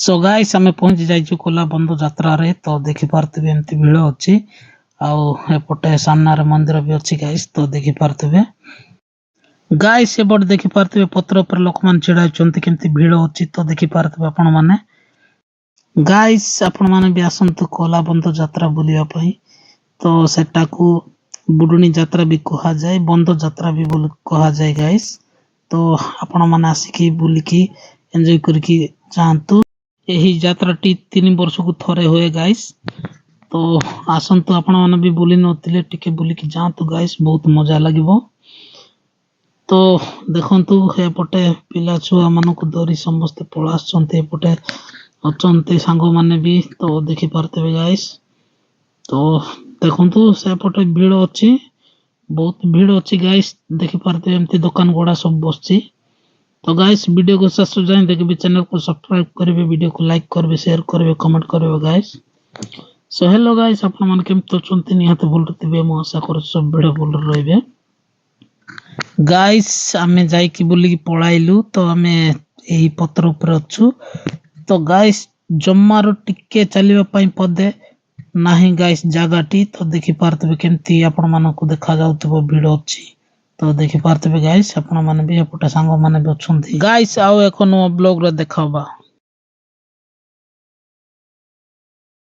So guys आमे पहुंची जाइछु कोलाबंध यात्रा रे तो देखि पारथिबे एमती भीड़ अछि आउ एपटे सामना रे मंदिर भी अछि गाइस तो देखि पारथिबे गाइस एबड देखि पारथिबे पत्र पर लोकमान छिड़ाइ चंती केमती भीड़ अछि तो देखि पारथिबे आपण माने गाइस आपण माने भी आसंतु कोलाबंध यात्रा बुलिया पई तो सेटाकू बुडुनी यात्रा भी कहा जाय बंध यात्रा भी कहा जाय गाइस तो आपण माने आसिकी बुलिकी एन्जॉय करकी जानतु यही यात्रा टी 3 वर्ष को थरे हुए गाइस तो आसंतु आपण माने भी बुली नथिले टिके बुली की जांतु गाइस बहुत मजा लागिवो तो देखंतु एपटे पिला छुआ मानको को धरी समस्त पळास चंते एपटे अचंते सांगो माने भी तो देखि पारतेबे गाइस तो देखंतु से एपटे भीड़ अछि बहुत भीड़ अछि गाइस देखि पारते एमती दुकान गोडा सब बसछि तो गाइस वीडियो को सब्सक्राइब जान देखबे चैनल को सब्सक्राइब करबे वीडियो को लाइक करबे शेयर करबे कमेंट करबे गाइस सो हेलो गाइस आपण मन केम तो चंती निहाते बोलतबे मो आशा कर सब वीडियो बोल रहबे गाइस आमे जाई की बोली की पळाइलु तो आमे एही पत्र ऊपर अछु तो गाइस जम्मारो टिके चलिबा पई पदे नाही गाइस जागाटी तो देखि पारतबे केमती आपण मन को देखा जाउतबो भीड़ अछि तो देखि पारतबे गाइस आपण माने भी एपटे सांग माने भी अछंती गाइस आओ एको नो ब्लॉग रे देखाबा।